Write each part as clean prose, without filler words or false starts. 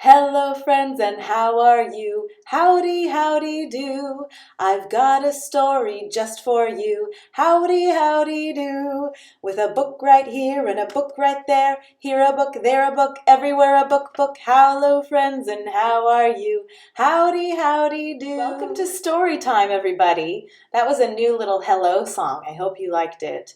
Hello, friends, and how are you? Howdy, howdy do. I've got a story just for you. Howdy, howdy do. With a book right here and a book right there. Here a book, there a book, everywhere a book, book. Hello, friends, and how are you? Howdy, howdy do. Welcome to story time, everybody. That was a new little hello song. I hope you liked it.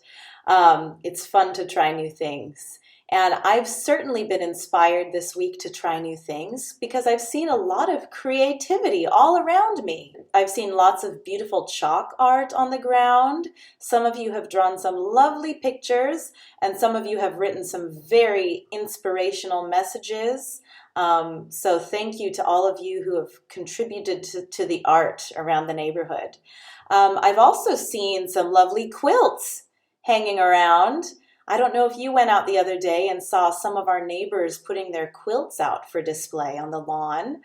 It's fun to try new things. And I've certainly been inspired this week to try new things because I've seen a lot of creativity all around me. I've seen lots of beautiful chalk art on the ground. Some of you have drawn some lovely pictures, and some of you have written some very inspirational messages. So thank you to all of you who have contributed to the art around the neighborhood. I've also seen some lovely quilts hanging around. I don't know if you went out the other day and saw some of our neighbors putting their quilts out for display on the lawn.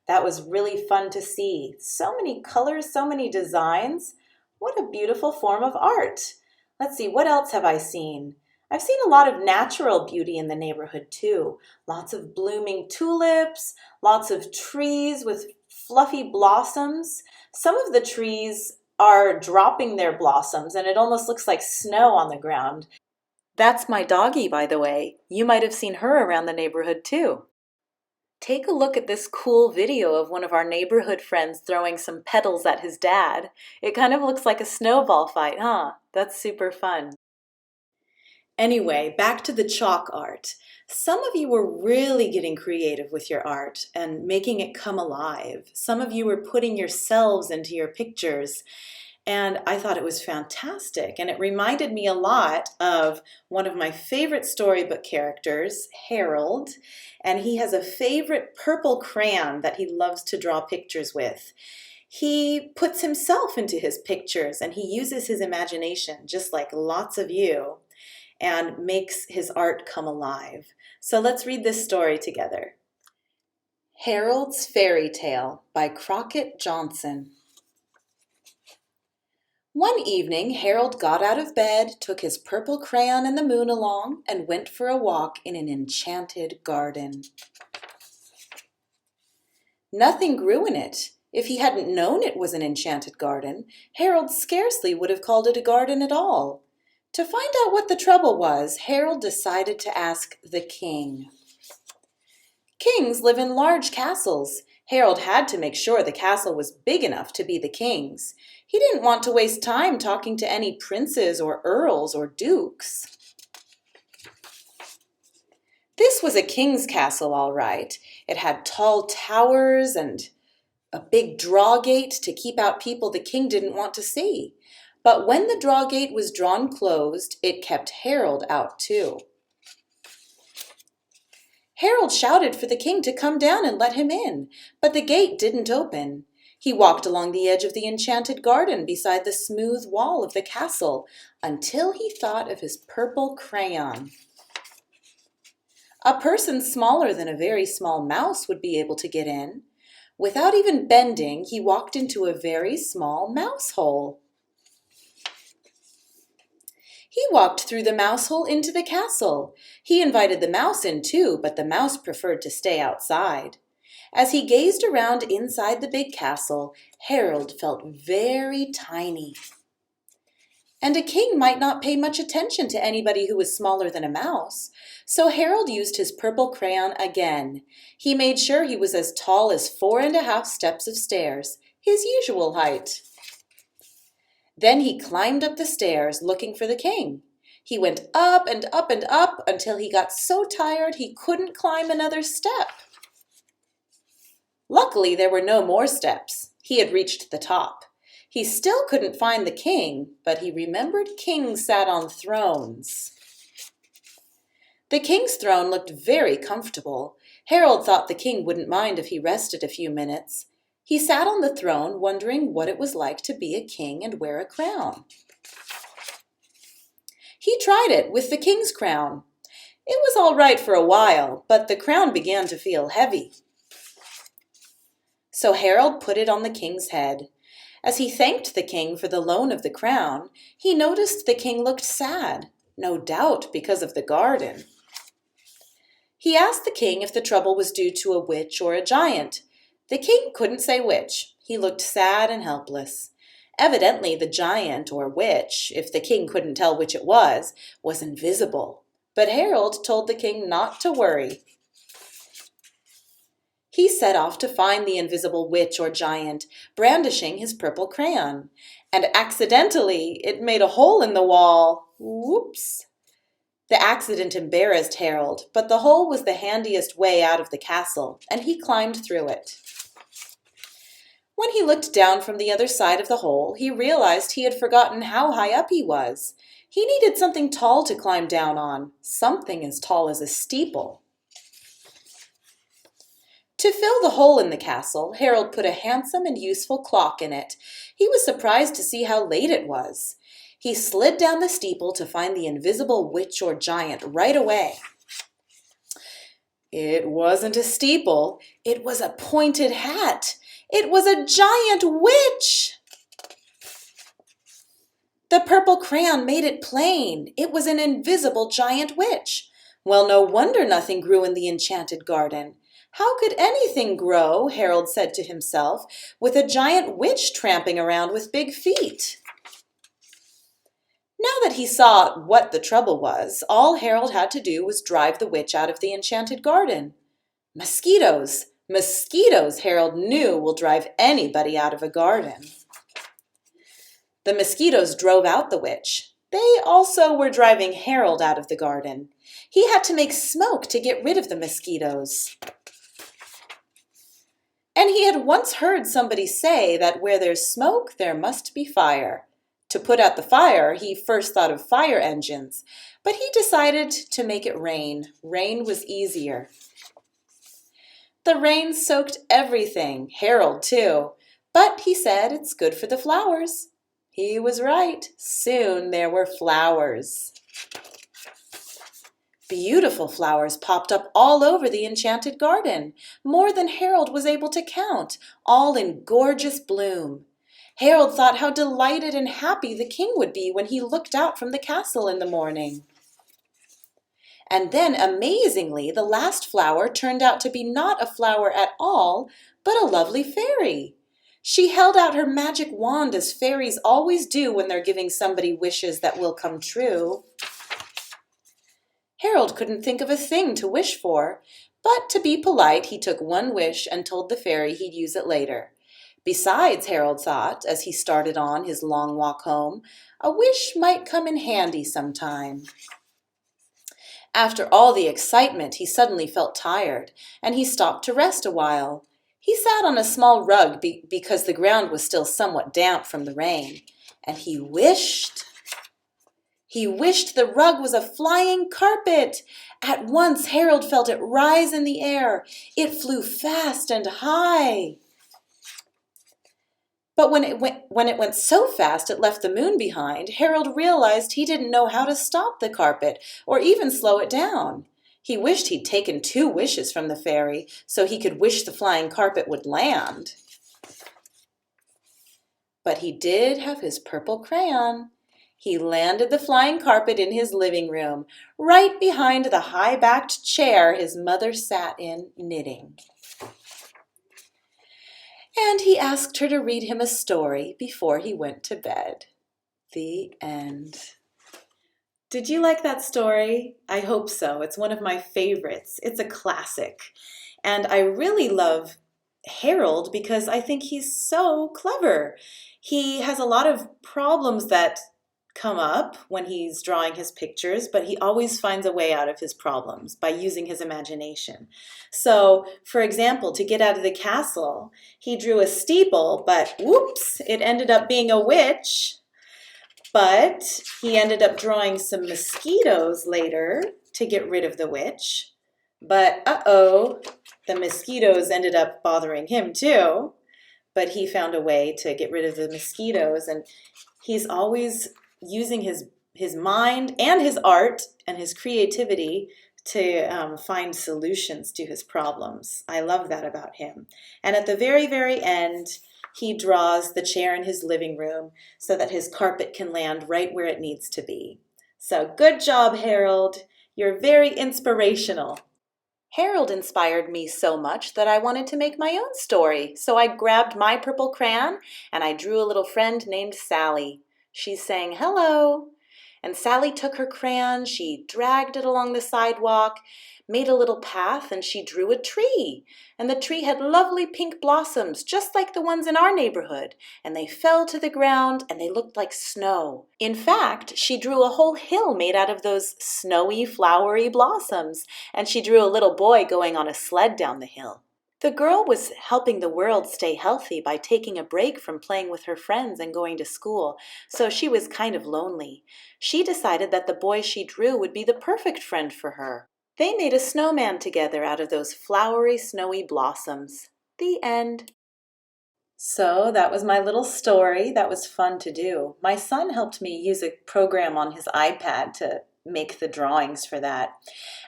That was really fun to see. So many colors, so many designs. What a beautiful form of art. Let's see, what else have I seen? I've seen a lot of natural beauty in the neighborhood too. Lots of blooming tulips, lots of trees with fluffy blossoms. Some of the trees are dropping their blossoms and it almost looks like snow on the ground. That's my doggie, by the way. You might have seen her around the neighborhood too. Take a look at this cool video of one of our neighborhood friends throwing some petals at his dad. It kind of looks like a snowball fight, huh? That's super fun. Anyway, back to the chalk art. Some of you were really getting creative with your art and making it come alive. Some of you were putting yourselves into your pictures. And I thought it was fantastic. And it reminded me a lot of one of my favorite storybook characters, Harold. And he has a favorite purple crayon that he loves to draw pictures with. He puts himself into his pictures and he uses his imagination, just like lots of you, and makes his art come alive. So let's read this story together. Harold's Fairy Tale by Crockett Johnson. One evening, Harold got out of bed, took his purple crayon and the moon along, and went for a walk in an enchanted garden. Nothing grew in it. If he hadn't known it was an enchanted garden, Harold scarcely would have called it a garden at all. To find out what the trouble was, Harold decided to ask the king. Kings live in large castles. Harold had to make sure the castle was big enough to be the king's. He didn't want to waste time talking to any princes or earls or dukes. This was a king's castle, all right. It had tall towers and a big drawgate to keep out people the king didn't want to see. But when the drawgate was drawn closed, it kept Harold out too. Harold shouted for the king to come down and let him in, but the gate didn't open. He walked along the edge of the enchanted garden beside the smooth wall of the castle until he thought of his purple crayon. A person smaller than a very small mouse would be able to get in. Without even bending, he walked into a very small mouse hole. He walked through the mouse hole into the castle. He invited the mouse in too, but the mouse preferred to stay outside. As he gazed around inside the big castle, Harold felt very tiny. And a king might not pay much attention to anybody who was smaller than a mouse. So Harold used his purple crayon again. He made sure he was as tall as 4.5 steps of stairs, his usual height. Then he climbed up the stairs looking for the king. He went up and up and up until he got so tired he couldn't climb another step. Luckily, there were no more steps. He had reached the top. He still couldn't find the king, but he remembered kings sat on thrones. The king's throne looked very comfortable. Harold thought the king wouldn't mind if he rested a few minutes. He sat on the throne, wondering what it was like to be a king and wear a crown. He tried it with the king's crown. It was all right for a while, but the crown began to feel heavy. So Harold put it on the king's head. As he thanked the king for the loan of the crown, he noticed the king looked sad, no doubt because of the garden. He asked the king if the trouble was due to a witch or a giant. The king couldn't say which. He looked sad and helpless. Evidently, the giant or witch, if the king couldn't tell which it was invisible. But Harold told the king not to worry. He set off to find the invisible witch or giant, brandishing his purple crayon. And accidentally, it made a hole in the wall. Whoops! The accident embarrassed Harold, but the hole was the handiest way out of the castle, and he climbed through it. When he looked down from the other side of the hole, he realized he had forgotten how high up he was. He needed something tall to climb down on, something as tall as a steeple. To fill the hole in the castle, Harold put a handsome and useful clock in it. He was surprised to see how late it was. He slid down the steeple to find the invisible witch or giant right away. It wasn't a steeple, it was a pointed hat. It was a giant witch! The purple crayon made it plain. It was an invisible giant witch. Well, no wonder nothing grew in the enchanted garden. How could anything grow, Harold said to himself, with a giant witch tramping around with big feet? Now that he saw what the trouble was, all Harold had to do was drive the witch out of the enchanted garden. Mosquitoes! Mosquitoes, Harold knew, will drive anybody out of a garden. The mosquitoes drove out the witch. They also were driving Harold out of the garden. He had to make smoke to get rid of the mosquitoes. And he had once heard somebody say that where there's smoke, there must be fire. To put out the fire, he first thought of fire engines, but he decided to make it rain. Rain was easier. The rain soaked everything, Harold too, but he said it's good for the flowers. He was right. Soon there were flowers. Beautiful flowers popped up all over the enchanted garden, more than Harold was able to count, all in gorgeous bloom. Harold thought how delighted and happy the king would be when he looked out from the castle in the morning. And then, amazingly, the last flower turned out to be not a flower at all, but a lovely fairy. She held out her magic wand as fairies always do when they're giving somebody wishes that will come true. Harold couldn't think of a thing to wish for, but to be polite, he took one wish and told the fairy he'd use it later. Besides, Harold thought, as he started on his long walk home, a wish might come in handy sometime. After all the excitement, he suddenly felt tired, and he stopped to rest a while. He sat on a small rug because the ground was still somewhat damp from the rain, and he wished the rug was a flying carpet. At once, Harold felt it rise in the air. It flew fast and high. But when it went so fast it left the moon behind, Harold realized he didn't know how to stop the carpet or even slow it down. He wished he'd taken 2 wishes from the fairy so he could wish the flying carpet would land. But he did have his purple crayon. He landed the flying carpet in his living room, right behind the high-backed chair his mother sat in knitting. And he asked her to read him a story before he went to bed. The end. Did you like that story? I hope so. It's one of my favorites. It's a classic. And I really love Harold because I think he's so clever. He has a lot of problems that come up when he's drawing his pictures, but he always finds a way out of his problems by using his imagination. So, for example, to get out of the castle, he drew a steeple, but whoops, it ended up being a witch. But he ended up drawing some mosquitoes later to get rid of the witch. But uh-oh, the mosquitoes ended up bothering him too. But he found a way to get rid of the mosquitoes, and he's always using his mind and his art and his creativity to find solutions to his problems. I love that about him. And at the very, very end, he draws the chair in his living room so that his carpet can land right where it needs to be. So good job, Harold. You're very inspirational. Harold inspired me so much that I wanted to make my own story. So I grabbed my purple crayon and I drew a little friend named Sally. She's saying hello. And Sally took her crayon, she dragged it along the sidewalk, made a little path, and she drew a tree. And the tree had lovely pink blossoms, just like the ones in our neighborhood. And they fell to the ground, and they looked like snow. In fact, she drew a whole hill made out of those snowy, flowery blossoms. And she drew a little boy going on a sled down the hill. The girl was helping the world stay healthy by taking a break from playing with her friends and going to school, so she was kind of lonely. She decided that the boy she drew would be the perfect friend for her. They made a snowman together out of those flowery, snowy blossoms. The end. So that was my little story. That was fun to do. My son helped me use a program on his iPad to make the drawings for that.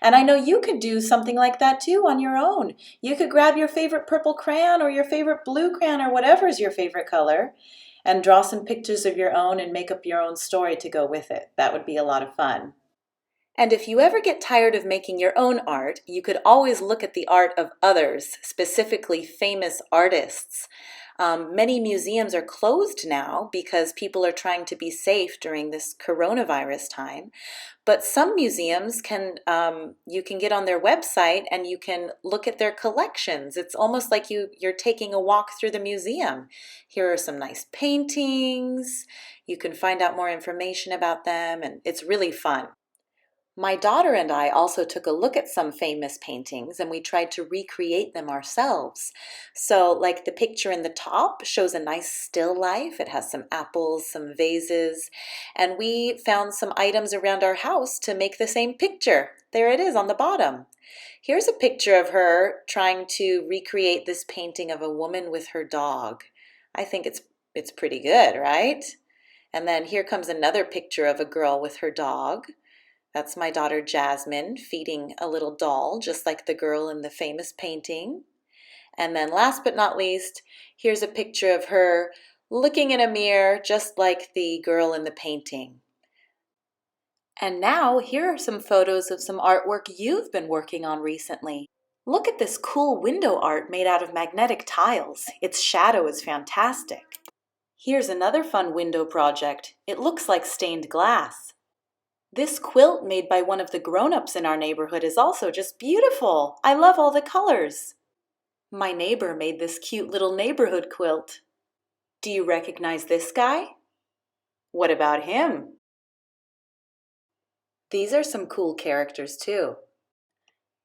And I know you could do something like that too on your own. You could grab your favorite purple crayon or your favorite blue crayon or whatever is your favorite color and draw some pictures of your own and make up your own story to go with it. That would be a lot of fun. And if you ever get tired of making your own art, you could always look at the art of others, specifically famous artists. Many museums are closed now because people are trying to be safe during this coronavirus time. But some museums you can get on their website and you can look at their collections. It's almost like you're taking a walk through the museum. Here are some nice paintings. You can find out more information about them, and it's really fun. My daughter and I also took a look at some famous paintings and we tried to recreate them ourselves. So like the picture in the top shows a nice still life. It has some apples, some vases, and we found some items around our house to make the same picture. There it is on the bottom. Here's a picture of her trying to recreate this painting of a woman with her dog. I think it's pretty good, right? And then here comes another picture of a girl with her dog. That's my daughter Jasmine feeding a little doll, just like the girl in the famous painting. And then last but not least, here's a picture of her looking in a mirror, just like the girl in the painting. And now here are some photos of some artwork you've been working on recently. Look at this cool window art made out of magnetic tiles. Its shadow is fantastic. Here's another fun window project. It looks like stained glass. This quilt made by one of the grown-ups in our neighborhood is also just beautiful. I love all the colors. My neighbor made this cute little neighborhood quilt. Do you recognize this guy? What about him? These are some cool characters too.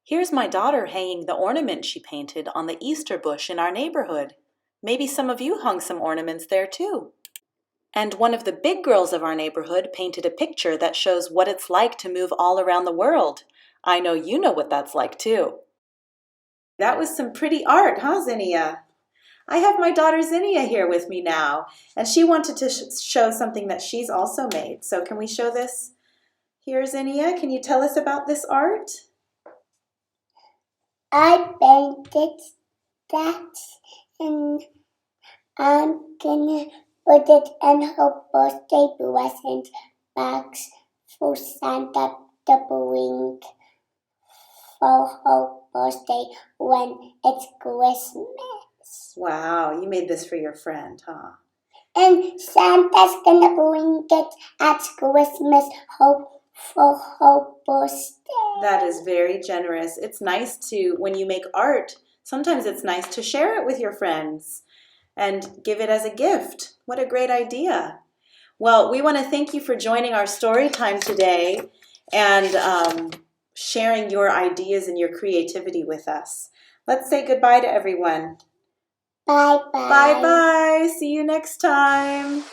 Here's my daughter hanging the ornament she painted on the Easter bush in our neighborhood. Maybe some of you hung some ornaments there too. And one of the big girls of our neighborhood painted a picture that shows what it's like to move all around the world. I know you know what that's like too. That was some pretty art, huh, Zinnia? I have my daughter Zinnia here with me now, and she wanted to show something that she's also made. So can we show this here, Zinnia? Can you tell us about this art? I painted that and I'm gonna put it in her birthday present box for Santa to bring for her birthday when it's Christmas. Wow, you made this for your friend, huh? And Santa's gonna bring it at Christmas for her birthday. That is very generous. It's nice to, when you make art, sometimes it's nice to share it with your friends and give it as a gift. What a great idea. Well, we want to thank you for joining our story time today and sharing your ideas and your creativity with us. Let's say goodbye to everyone. Bye-bye. Bye-bye. See you next time.